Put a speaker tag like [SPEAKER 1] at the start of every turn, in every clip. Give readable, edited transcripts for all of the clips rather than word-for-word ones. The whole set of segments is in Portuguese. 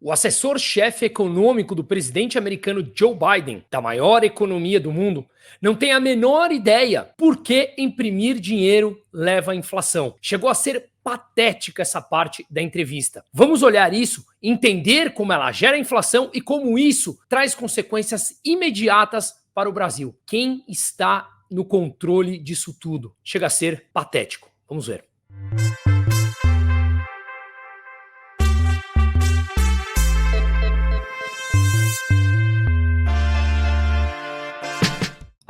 [SPEAKER 1] O assessor-chefe econômico do presidente americano Joe Biden, da maior economia do mundo, não tem a menor ideia por que imprimir dinheiro leva à inflação. Chegou a ser patética essa parte da entrevista. Vamos olhar isso, entender como ela gera inflação e como isso traz consequências imediatas para o Brasil. Quem está no controle disso tudo? Chega a ser patético. Vamos ver.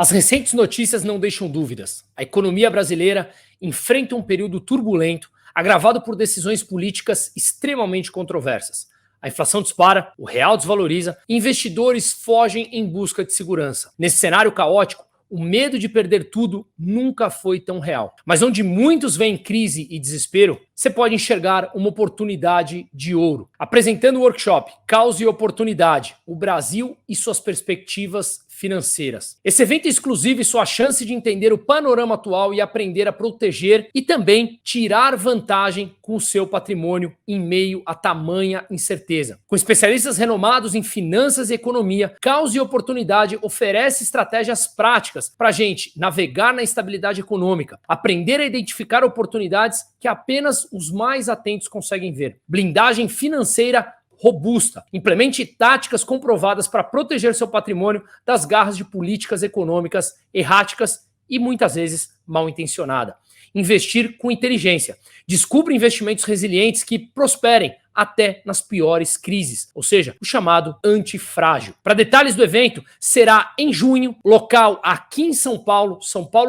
[SPEAKER 1] As recentes notícias não deixam dúvidas. A economia brasileira enfrenta um período turbulento, agravado por decisões políticas extremamente controversas. A inflação dispara, o real desvaloriza, e investidores fogem em busca de segurança. Nesse cenário caótico, o medo de perder tudo nunca foi tão real. Mas onde muitos veem crise e desespero, você pode enxergar uma oportunidade de ouro. Apresentando o workshop Caos e Oportunidade, o Brasil e suas perspectivas financeiras. Esse evento é exclusivo e sua chance de entender o panorama atual e aprender a proteger e também tirar vantagem com o seu patrimônio em meio a tamanha incerteza. Com especialistas renomados em finanças e economia, Caos e Oportunidade oferece estratégias práticas para a gente navegar na instabilidade econômica, aprender a identificar oportunidades que apenas os mais atentos conseguem ver. Blindagem financeira robusta. Implemente táticas comprovadas para proteger seu patrimônio das garras de políticas econômicas erráticas e muitas vezes mal intencionadas. Investir com inteligência. Descubra investimentos resilientes que prosperem até nas piores crises, ou seja, o chamado antifrágil. Para detalhes do evento, será em junho, local aqui em São Paulo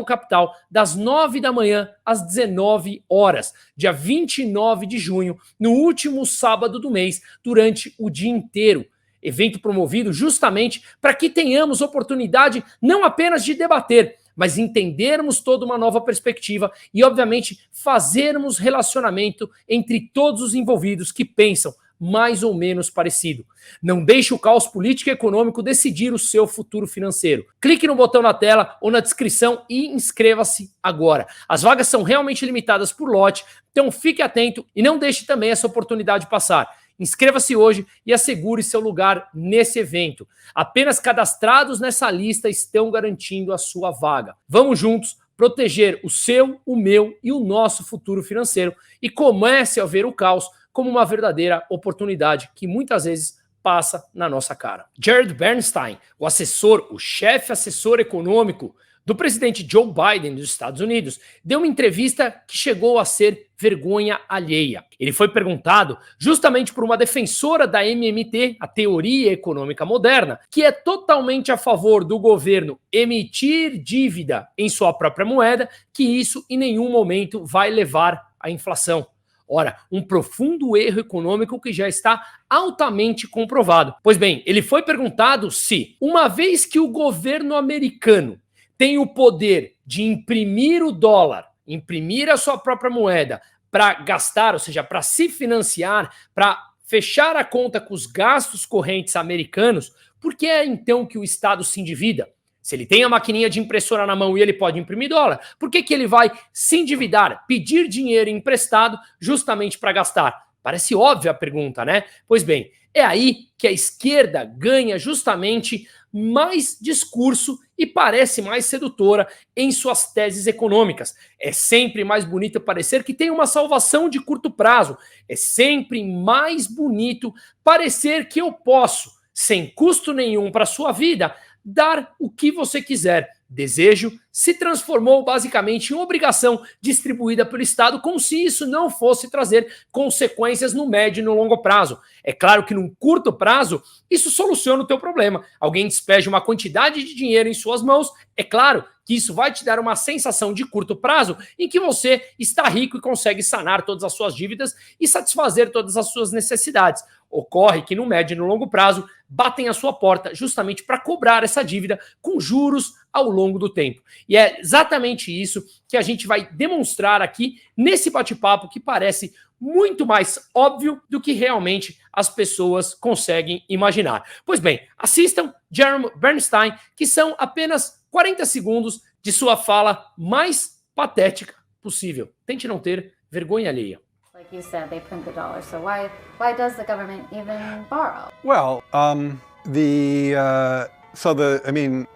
[SPEAKER 1] capital, das 9 da manhã às 19 horas, dia 29 de junho, no último sábado do mês, durante o dia inteiro. Evento promovido justamente para que tenhamos oportunidade não apenas de debater, mas entendermos toda uma nova perspectiva e, obviamente, fazermos relacionamento entre todos os envolvidos que pensam mais ou menos parecido. Não deixe o caos político e econômico decidir o seu futuro financeiro. Clique no botão na tela ou na descrição e inscreva-se agora. As vagas são realmente limitadas por lote, então fique atento e não deixe também essa oportunidade passar. Inscreva-se hoje e assegure seu lugar nesse evento. Apenas cadastrados nessa lista estão garantindo a sua vaga. Vamos juntos proteger o seu, o meu e o nosso futuro financeiro e comece a ver o caos como uma verdadeira oportunidade que muitas vezes passa na nossa cara. Jared Bernstein, o chefe assessor econômico do presidente Joe Biden dos Estados Unidos, deu uma entrevista que chegou a ser vergonha alheia. Ele foi perguntado justamente por uma defensora da MMT, a teoria econômica moderna, que é totalmente a favor do governo emitir dívida em sua própria moeda, que isso em nenhum momento vai levar à inflação. Ora, um profundo erro econômico que já está altamente comprovado. Pois bem, ele foi perguntado se, uma vez que o governo americano tem o poder de imprimir o dólar, imprimir a sua própria moeda para gastar, ou seja, para se financiar, para fechar a conta com os gastos correntes americanos, por que é então que o Estado se endivida? Se ele tem a maquininha de impressora na mão e ele pode imprimir dólar, por que ele vai se endividar, pedir dinheiro emprestado justamente para gastar? Parece óbvia a pergunta, né? Pois bem, é aí que a esquerda ganha justamente mais discurso e parece mais sedutora em suas teses econômicas. É sempre mais bonito parecer que tem uma salvação de curto prazo. É sempre mais bonito parecer que eu posso, sem custo nenhum para a sua vida, dar o que você quiser. Desejo se transformou basicamente em obrigação distribuída pelo Estado, como se isso não fosse trazer consequências no médio e no longo prazo. É claro que num curto prazo, isso soluciona o teu problema. Alguém despeja uma quantidade de dinheiro em suas mãos, é claro que isso vai te dar uma sensação de curto prazo em que você está rico e consegue sanar todas as suas dívidas e satisfazer todas as suas necessidades. Ocorre que no médio e no longo prazo batem a sua porta justamente para cobrar essa dívida com juros ao longo do tempo. E é exatamente isso que a gente vai demonstrar aqui nesse bate-papo que parece muito mais óbvio do que realmente as pessoas conseguem imaginar. Pois bem, assistam Jared Bernstein, que são apenas 40 segundos de sua fala mais patética possível. Tente não ter vergonha alheia.
[SPEAKER 2] Like you said, they print the dollar. So why does the government even borrow?
[SPEAKER 3] Well,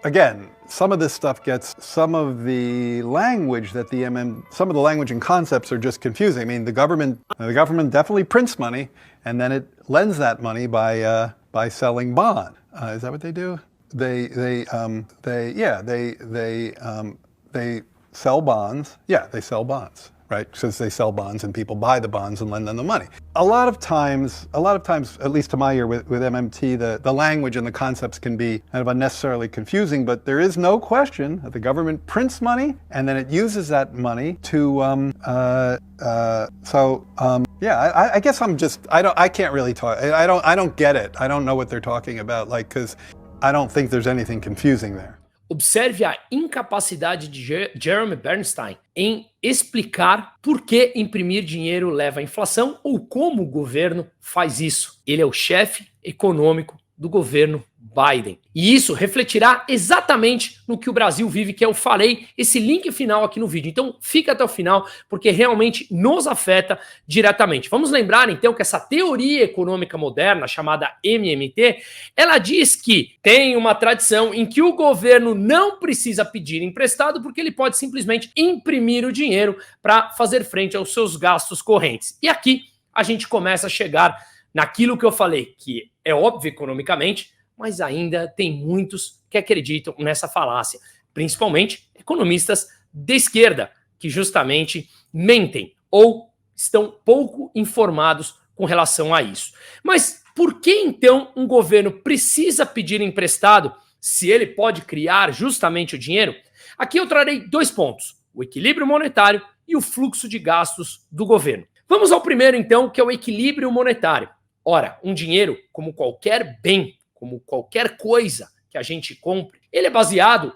[SPEAKER 3] again, some of this stuff gets, some of the language that some of the language and concepts are just confusing. I mean, the government definitely prints money, and then it lends that money by selling bond. Is that what they do? They sell bonds. Yeah, they sell bonds. Right, because they sell bonds and people buy the bonds and lend them the money. A lot of times, at least to my ear with MMT, the language and the concepts can be kind of unnecessarily confusing, but there is no question that the government prints money and then it uses that money to, I guess I can't really talk, I don't get it. I don't know what they're talking about, because I don't think there's anything confusing there.
[SPEAKER 1] Observe a incapacidade de Jeremy Bernstein em explicar por que imprimir dinheiro leva à inflação ou como o governo faz isso. Ele é o chefe econômico do governo Biden. E isso refletirá exatamente no que o Brasil vive, que eu falei, esse link final aqui no vídeo. Então fica até o final, porque realmente nos afeta diretamente. Vamos lembrar então que essa teoria econômica moderna, chamada MMT, ela diz que tem uma tradição em que o governo não precisa pedir emprestado, porque ele pode simplesmente imprimir o dinheiro para fazer frente aos seus gastos correntes. E aqui a gente começa a chegar naquilo que eu falei, que é óbvio economicamente, mas ainda tem muitos que acreditam nessa falácia, principalmente economistas de esquerda, que justamente mentem ou estão pouco informados com relação a isso. Mas por que então um governo precisa pedir emprestado se ele pode criar justamente o dinheiro? Aqui eu trarei 2 pontos, o equilíbrio monetário e o fluxo de gastos do governo. Vamos ao primeiro então, que é o equilíbrio monetário. Ora, um dinheiro, como qualquer bem, como qualquer coisa que a gente compre,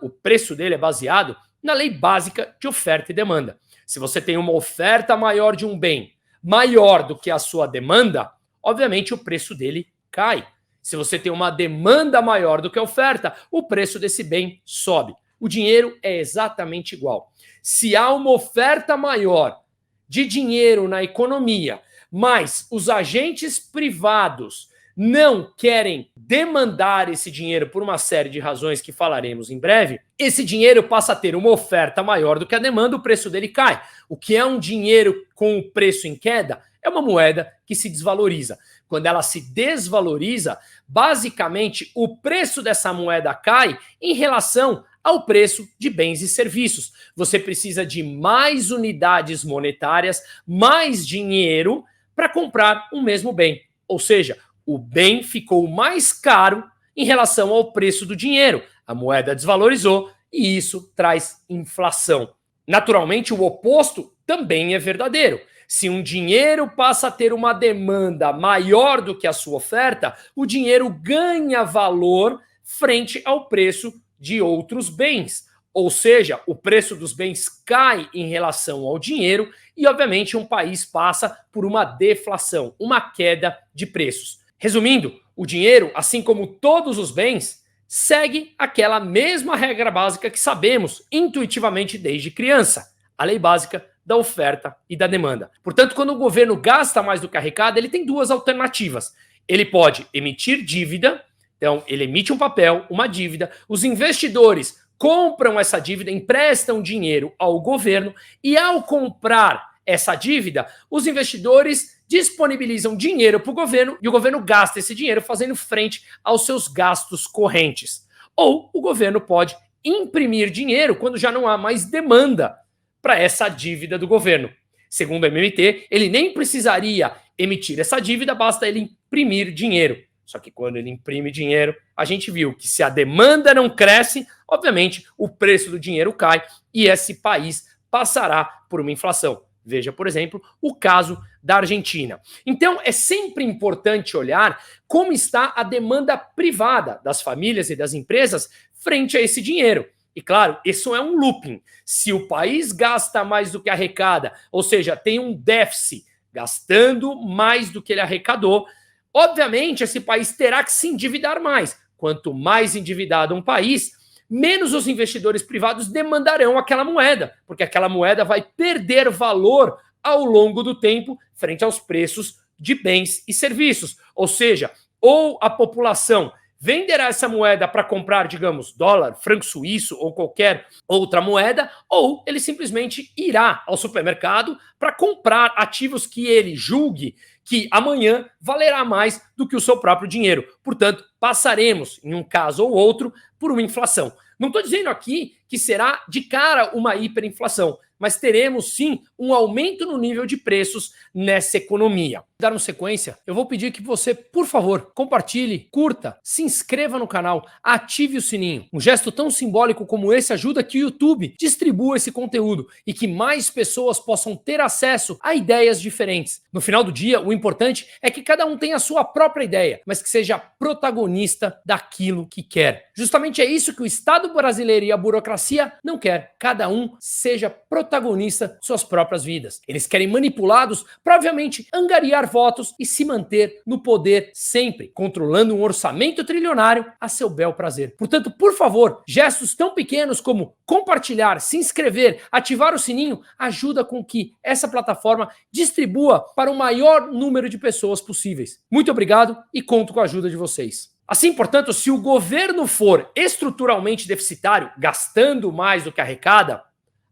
[SPEAKER 1] o preço dele é baseado na lei básica de oferta e demanda. Se você tem uma oferta maior de um bem, maior do que a sua demanda, obviamente o preço dele cai. Se você tem uma demanda maior do que a oferta, o preço desse bem sobe. O dinheiro é exatamente igual. Se há uma oferta maior de dinheiro na economia, mas os agentes privados não querem demandar esse dinheiro por uma série de razões que falaremos em breve, esse dinheiro passa a ter uma oferta maior do que a demanda, o preço dele cai. O que é um dinheiro com o preço em queda é uma moeda que se desvaloriza. Quando ela se desvaloriza, basicamente o preço dessa moeda cai em relação ao preço de bens e serviços. Você precisa de mais unidades monetárias, mais dinheiro para comprar o mesmo bem. Ou seja, o bem ficou mais caro em relação ao preço do dinheiro. A moeda desvalorizou e isso traz inflação. Naturalmente, o oposto também é verdadeiro. Se um dinheiro passa a ter uma demanda maior do que a sua oferta, o dinheiro ganha valor frente ao preço de outros bens. Ou seja, o preço dos bens cai em relação ao dinheiro e, obviamente, um país passa por uma deflação, uma queda de preços. Resumindo, o dinheiro, assim como todos os bens, segue aquela mesma regra básica que sabemos intuitivamente desde criança, a lei básica da oferta e da demanda. Portanto, quando o governo gasta mais do que arrecada, ele tem 2 alternativas. Ele pode emitir dívida, então ele emite um papel, uma dívida, os investidores compram essa dívida, emprestam dinheiro ao governo e, ao comprar essa dívida, os investidores disponibilizam dinheiro para o governo e o governo gasta esse dinheiro fazendo frente aos seus gastos correntes. Ou o governo pode imprimir dinheiro quando já não há mais demanda para essa dívida do governo. Segundo o MMT, ele nem precisaria emitir essa dívida, basta ele imprimir dinheiro. Só que quando ele imprime dinheiro, a gente viu que se a demanda não cresce, obviamente o preço do dinheiro cai e esse país passará por uma inflação. Veja, por exemplo, o caso da Argentina. Então, é sempre importante olhar como está a demanda privada das famílias e das empresas frente a esse dinheiro. E, claro, isso é um looping. Se o país gasta mais do que arrecada, ou seja, tem um déficit gastando mais do que ele arrecadou, obviamente esse país terá que se endividar mais. Quanto mais endividado um país, menos os investidores privados demandarão aquela moeda, porque aquela moeda vai perder valor ao longo do tempo frente aos preços de bens e serviços. Ou seja, ou a população venderá essa moeda para comprar, digamos, dólar, franco suíço ou qualquer outra moeda, ou ele simplesmente irá ao supermercado para comprar ativos que ele julgue que amanhã valerá mais do que o seu próprio dinheiro. Portanto, passaremos, em um caso ou outro, por uma inflação. Não estou dizendo aqui que será de cara uma hiperinflação, mas teremos sim um aumento no nível de preços nessa economia. Dar uma sequência, eu vou pedir que você, por favor, compartilhe, curta, se inscreva no canal, ative o sininho. Um gesto tão simbólico como esse ajuda que o YouTube distribua esse conteúdo e que mais pessoas possam ter acesso a ideias diferentes. No final do dia, o importante é que cada um tenha a sua própria ideia, mas que seja protagonista daquilo que quer. Justamente é isso que o Estado brasileiro e a burocracia não quer. Cada um seja protagonista de suas próprias vidas. Eles querem manipulados para, obviamente, angariar votos e se manter no poder sempre, controlando um orçamento trilionário a seu bel prazer. Portanto, por favor, gestos tão pequenos como compartilhar, se inscrever, ativar o sininho, ajuda com que essa plataforma distribua para o maior número de pessoas possíveis. Muito obrigado e conto com a ajuda de vocês. Assim, portanto, se o governo for estruturalmente deficitário, gastando mais do que arrecada,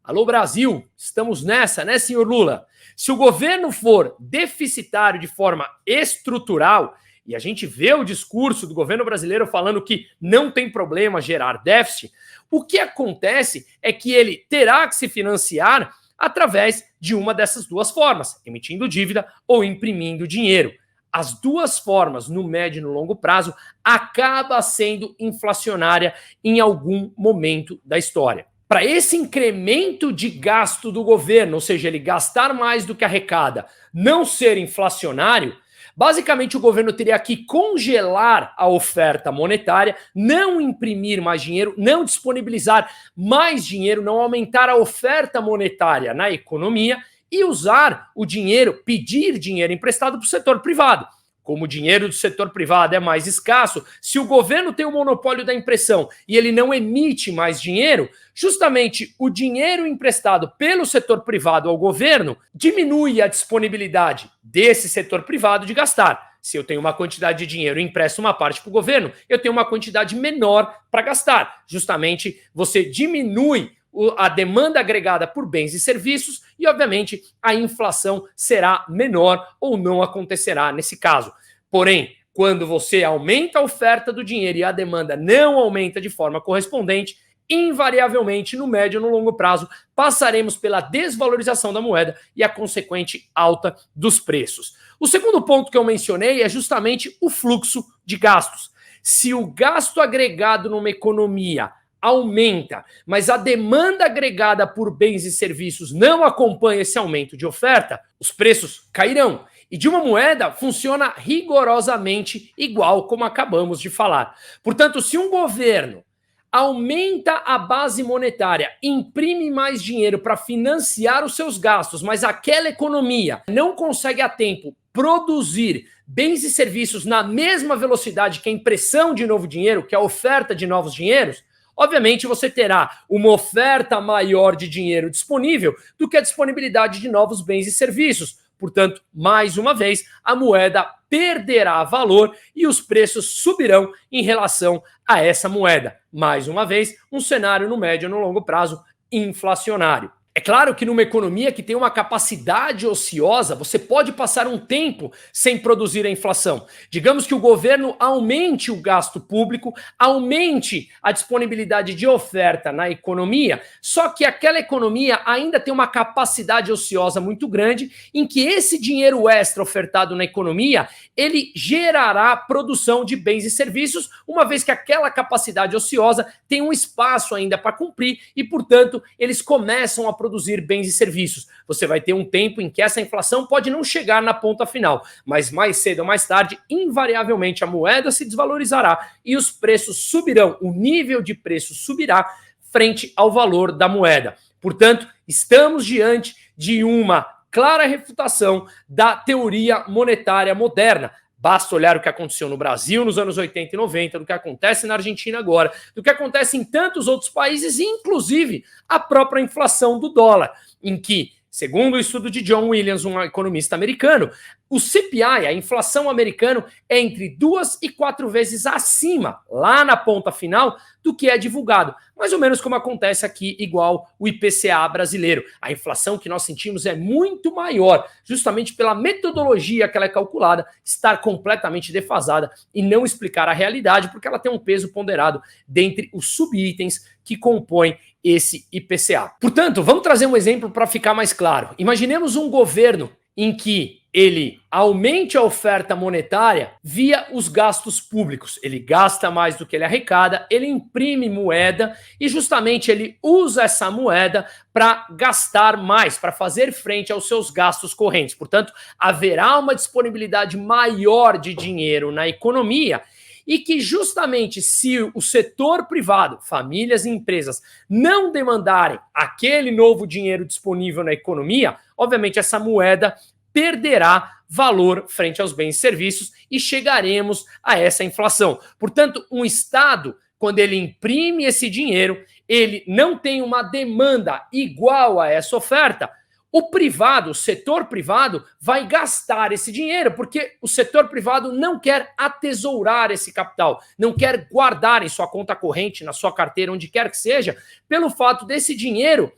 [SPEAKER 1] alô Brasil, estamos nessa, né, senhor Lula? Se o governo for deficitário de forma estrutural, e a gente vê o discurso do governo brasileiro falando que não tem problema gerar déficit, o que acontece é que ele terá que se financiar através de uma dessas duas formas, emitindo dívida ou imprimindo dinheiro. As duas formas, no médio e no longo prazo, acaba sendo inflacionária em algum momento da história. Para esse incremento de gasto do governo, ou seja, ele gastar mais do que arrecada, não ser inflacionário, basicamente o governo teria que congelar a oferta monetária, não imprimir mais dinheiro, não disponibilizar mais dinheiro, não aumentar a oferta monetária na economia e usar o dinheiro, pedir dinheiro emprestado para o setor privado. Como o dinheiro do setor privado é mais escasso, se o governo tem o monopólio da impressão e ele não emite mais dinheiro, justamente o dinheiro emprestado pelo setor privado ao governo diminui a disponibilidade desse setor privado de gastar. Se eu tenho uma quantidade de dinheiro e empresto uma parte para o governo, eu tenho uma quantidade menor para gastar. Justamente você diminui a demanda agregada por bens e serviços e, obviamente, a inflação será menor ou não acontecerá nesse caso. Porém, quando você aumenta a oferta do dinheiro e a demanda não aumenta de forma correspondente, invariavelmente, no médio e no longo prazo, passaremos pela desvalorização da moeda e a consequente alta dos preços. O segundo ponto que eu mencionei é justamente o fluxo de gastos. Se o gasto agregado numa economia aumenta, mas a demanda agregada por bens e serviços não acompanha esse aumento de oferta, os preços cairão. E de uma moeda funciona rigorosamente igual, como acabamos de falar. Portanto, se um governo aumenta a base monetária, imprime mais dinheiro para financiar os seus gastos, mas aquela economia não consegue a tempo produzir bens e serviços na mesma velocidade que a impressão de novo dinheiro, que a oferta de novos dinheiros, obviamente você terá uma oferta maior de dinheiro disponível do que a disponibilidade de novos bens e serviços. Portanto, mais uma vez, a moeda perderá valor e os preços subirão em relação a essa moeda. Mais uma vez, um cenário no médio e no longo prazo inflacionário. É claro que numa economia que tem uma capacidade ociosa, você pode passar um tempo sem produzir a inflação. Digamos que o governo aumente o gasto público, aumente a disponibilidade de oferta na economia, só que aquela economia ainda tem uma capacidade ociosa muito grande em que esse dinheiro extra ofertado na economia, ele gerará produção de bens e serviços, uma vez que aquela capacidade ociosa tem um espaço ainda para cumprir e, portanto, eles começam a produzir bens e serviços. Você vai ter um tempo em que essa inflação pode não chegar na ponta final, mas mais cedo ou mais tarde, invariavelmente, a moeda se desvalorizará e os preços subirão, o nível de preço subirá frente ao valor da moeda. Portanto, estamos diante de uma clara refutação da teoria monetária moderna. Basta olhar o que aconteceu no Brasil nos anos 80 e 90, do que acontece na Argentina agora, do que acontece em tantos outros países, inclusive a própria inflação do dólar, em que Segundo o estudo de John Williams, um economista americano, o CPI, a inflação americana, é entre 2 e 4 vezes acima, lá na ponta final, do que é divulgado. Mais ou menos como acontece aqui, igual o IPCA brasileiro. A inflação que nós sentimos é muito maior, justamente pela metodologia que ela é calculada, estar completamente defasada e não explicar a realidade, porque ela tem um peso ponderado dentre os subitens que compõem esse IPCA. Portanto, vamos trazer um exemplo para ficar mais claro. Imaginemos um governo em que ele aumente a oferta monetária via os gastos públicos. Ele gasta mais do que ele arrecada, ele imprime moeda e justamente ele usa essa moeda para gastar mais, para fazer frente aos seus gastos correntes. Portanto, haverá uma disponibilidade maior de dinheiro na economia e que justamente se o setor privado, famílias e empresas, não demandarem aquele novo dinheiro disponível na economia, obviamente essa moeda perderá valor frente aos bens e serviços e chegaremos a essa inflação. Portanto, um Estado, quando ele imprime esse dinheiro, ele não tem uma demanda igual a essa oferta, o privado, o setor privado, vai gastar esse dinheiro, porque o setor privado não quer atesourar esse capital, não quer guardar em sua conta corrente, na sua carteira, onde quer que seja, pelo fato desse dinheiro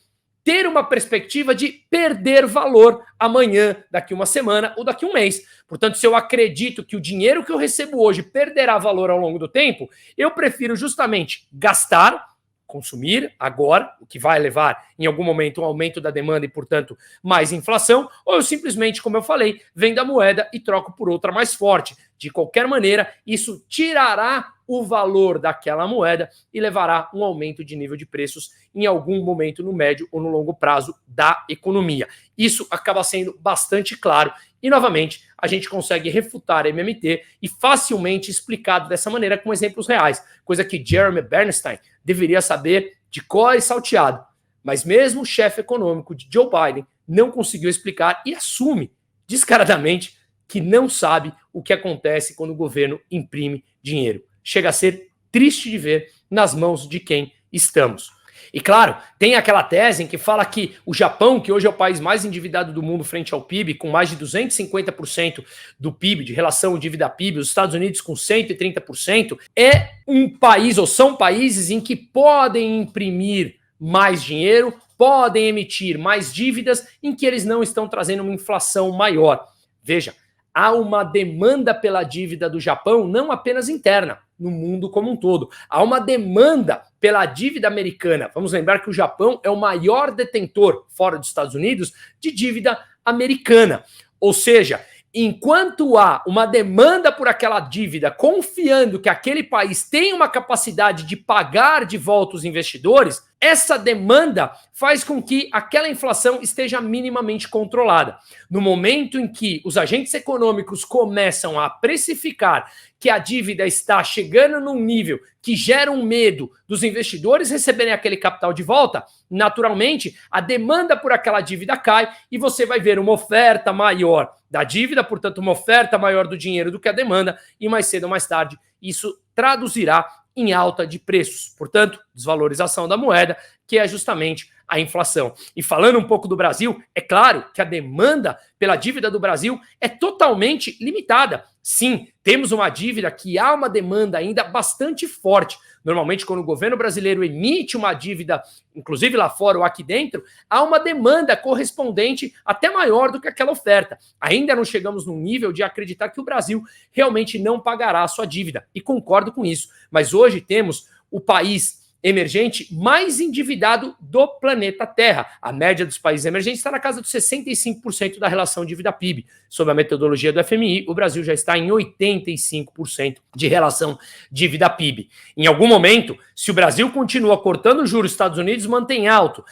[SPEAKER 1] ter uma perspectiva de perder valor amanhã, daqui uma semana ou daqui um mês. Portanto, se eu acredito que o dinheiro que eu recebo hoje perderá valor ao longo do tempo, eu prefiro justamente gastar, consumir agora, o que vai levar em algum momento um aumento da demanda e, portanto, mais inflação, ou eu simplesmente, como eu falei, vendo a moeda e troco por outra mais forte. De qualquer maneira, isso tirará o valor daquela moeda e levará um aumento de nível de preços em algum momento no médio ou no longo prazo da economia. Isso acaba sendo bastante claro e, novamente, a gente consegue refutar a MMT e facilmente explicado dessa maneira com exemplos reais, coisa que Jeremy Bernstein deveria saber de cor e salteado. Mas mesmo o chefe econômico de Joe Biden não conseguiu explicar e assume descaradamente que não sabe o que acontece quando o governo imprime dinheiro. Chega a ser triste de ver nas mãos de quem estamos. E claro, tem aquela tese em que fala que o Japão, que hoje é o país mais endividado do mundo frente ao PIB, com mais de 250% do PIB, de relação dívida-PIB, os Estados Unidos com 130%, é um país, ou são países em que podem imprimir mais dinheiro, podem emitir mais dívidas, em que eles não estão trazendo uma inflação maior. Veja, há uma demanda pela dívida do Japão, não apenas interna, no mundo como um todo. Há uma demanda pela dívida americana. Vamos lembrar que o Japão é o maior detentor, fora dos Estados Unidos, de dívida americana. Ou seja, enquanto há uma demanda por aquela dívida, confiando que aquele país tem uma capacidade de pagar de volta os investidores, essa demanda faz com que aquela inflação esteja minimamente controlada. No momento em que os agentes econômicos começam a precificar que a dívida está chegando num nível que gera um medo dos investidores receberem aquele capital de volta, naturalmente a demanda por aquela dívida cai e você vai ver uma oferta maior da dívida, portanto uma oferta maior do dinheiro do que a demanda, e mais cedo ou mais tarde isso traduzirá em alta de preços, portanto, desvalorização da moeda, que é justamente a inflação. E falando um pouco do Brasil, é claro que a demanda pela dívida do Brasil é totalmente limitada. Sim, temos uma dívida que há uma demanda ainda bastante forte. Normalmente, quando o governo brasileiro emite uma dívida, inclusive lá fora ou aqui dentro, há uma demanda correspondente até maior do que aquela oferta. Ainda não chegamos num nível de acreditar que o Brasil realmente não pagará a sua dívida. E concordo com isso. Mas hoje temos o país emergente mais endividado do planeta Terra. A média dos países emergentes está na casa dos 65% da relação dívida-PIB. Sob a metodologia do FMI, o Brasil já está em 85% de relação dívida-PIB. Em algum momento, se o Brasil continua cortando juros, os Estados Unidos mantém alto,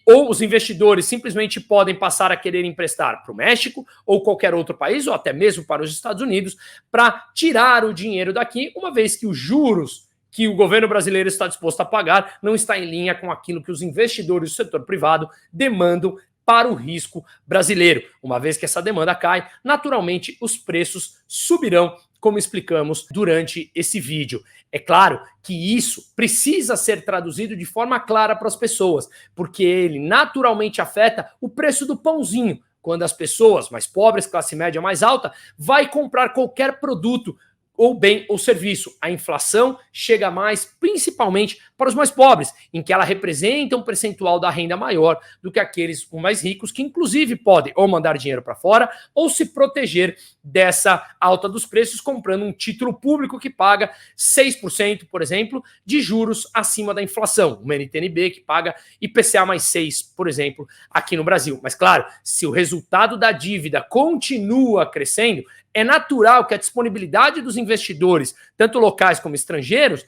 [SPEAKER 1] ou os investidores simplesmente podem passar a querer emprestar para o México ou qualquer outro país, ou até mesmo para os Estados Unidos, para tirar o dinheiro daqui, uma vez que os juros que o governo brasileiro está disposto a pagar não está em linha com aquilo que os investidores do setor privado demandam para o risco brasileiro. Uma vez que essa demanda cai, naturalmente os preços subirão como explicamos durante esse vídeo. É claro que isso precisa ser traduzido de forma clara para as pessoas, porque ele naturalmente afeta o preço do pãozinho, quando as pessoas mais pobres, classe média mais alta, vai comprar qualquer produto ou bem ou serviço. A inflação chega mais principalmente para os mais pobres, em que ela representa um percentual da renda maior do que aqueles mais ricos, que inclusive podem ou mandar dinheiro para fora ou se proteger dessa alta dos preços comprando um título público que paga 6%, por exemplo, de juros acima da inflação. Uma NTN-B que paga IPCA mais 6%, por exemplo, aqui no Brasil. Mas claro, se o resultado da dívida continua crescendo, é natural que a disponibilidade dos investidores, tanto locais como estrangeiros,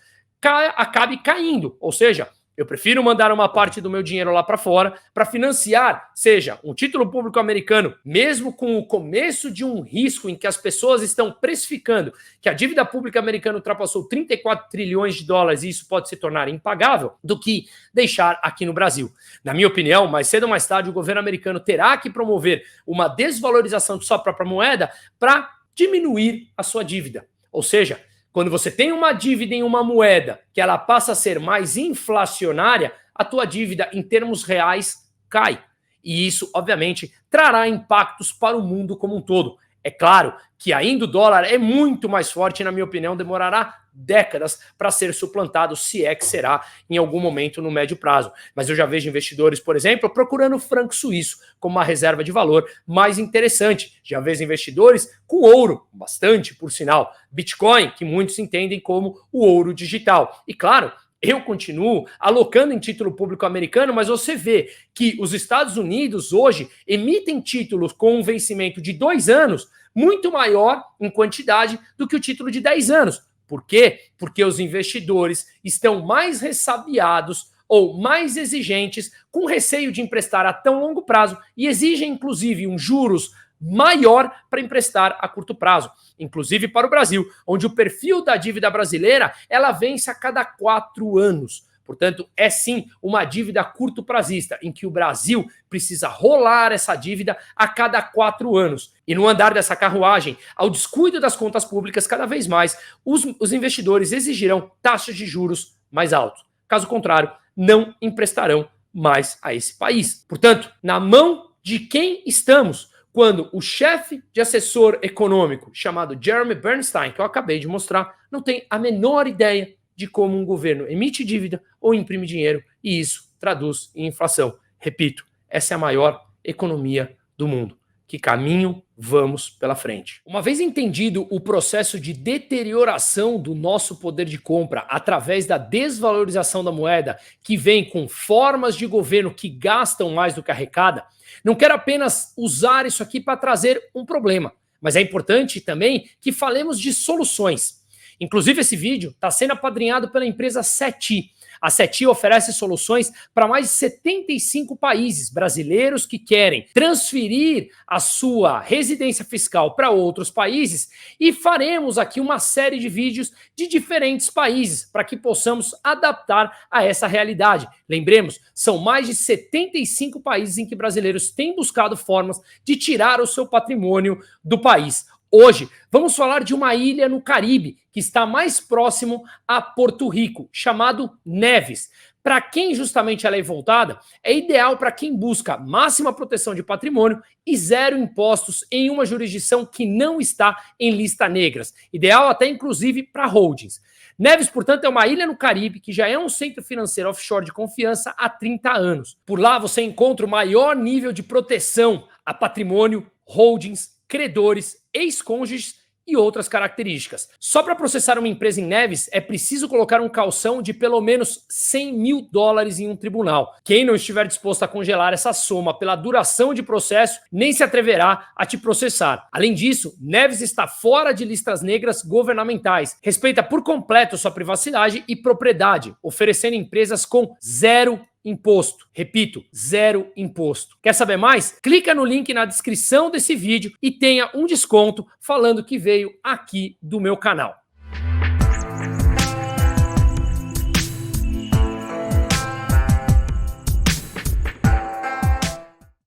[SPEAKER 1] acabe caindo. Ou seja, eu prefiro mandar uma parte do meu dinheiro lá para fora para financiar, seja um título público americano, mesmo com o começo de um risco em que as pessoas estão precificando que a dívida pública americana ultrapassou 34 trilhões de dólares e isso pode se tornar impagável, do que deixar aqui no Brasil. Na minha opinião, mais cedo ou mais tarde, o governo americano terá que promover uma desvalorização de sua própria moeda para diminuir a sua dívida. Ou seja, quando você tem uma dívida em uma moeda que ela passa a ser mais inflacionária, a tua dívida em termos reais cai. E isso, obviamente, trará impactos para o mundo como um todo. É claro que ainda o dólar é muito mais forte e, na minha opinião, demorará décadas para ser suplantado, se é que será em algum momento no médio prazo. Mas eu já vejo investidores, por exemplo, procurando o franco suíço como uma reserva de valor mais interessante. Já vejo investidores com ouro, bastante, por sinal. Bitcoin, que muitos entendem como o ouro digital. E claro, eu continuo alocando em título público americano, mas você vê que os Estados Unidos hoje emitem títulos com um vencimento de 2 anos muito maior em quantidade do que o título de 10 anos. Por quê? Porque os investidores estão mais ressabiados ou mais exigentes, com receio de emprestar a tão longo prazo e exigem, inclusive, um juros maior para emprestar a curto prazo, inclusive para o Brasil, onde o perfil da dívida brasileira ela vence a cada 4 anos. Portanto, é sim uma dívida curto prazista, em que o Brasil precisa rolar essa dívida a cada 4 anos. E no andar dessa carruagem, ao descuido das contas públicas, cada vez mais, os investidores exigirão taxas de juros mais altas. Caso contrário, não emprestarão mais a esse país. Portanto, na mão de quem estamos quando o chefe de assessor econômico, chamado Jeremy Bernstein, que eu acabei de mostrar, não tem a menor ideia de como um governo emite dívida ou imprime dinheiro, e isso traduz em inflação. Repito, essa é a maior economia do mundo. Que caminho vamos pela frente? Uma vez entendido o processo de deterioração do nosso poder de compra através da desvalorização da moeda, que vem com formas de governo que gastam mais do que arrecada, não quero apenas usar isso aqui para trazer um problema, mas é importante também que falemos de soluções. Inclusive, esse vídeo está sendo apadrinhado pela empresa Seti. A Seti oferece soluções para mais de 75 países brasileiros que querem transferir a sua residência fiscal para outros países, e faremos aqui uma série de vídeos de diferentes países para que possamos adaptar a essa realidade. Lembremos, são mais de 75 países em que brasileiros têm buscado formas de tirar o seu patrimônio do país. Hoje, vamos falar de uma ilha no Caribe que está mais próximo a Porto Rico, chamado Neves. Para quem justamente ela é voltada, é ideal para quem busca máxima proteção de patrimônio e 0 impostos em uma jurisdição que não está em lista negras. Ideal até inclusive para holdings. Neves, portanto, é uma ilha no Caribe que já é um centro financeiro offshore de confiança há 30 anos. Por lá você encontra o maior nível de proteção a patrimônio, holdings, credores, ex-cônjuges e outras características. Só para processar uma empresa em Neves é preciso colocar um calção de pelo menos $100 mil em um tribunal. Quem não estiver disposto a congelar essa soma pela duração de processo nem se atreverá a te processar. Além disso, Neves está fora de listas negras governamentais, respeita por completo sua privacidade e propriedade, oferecendo empresas com 0 imposto. Repito, 0 imposto. Quer saber mais? Clica no link na descrição desse vídeo e tenha um desconto falando que veio aqui do meu canal.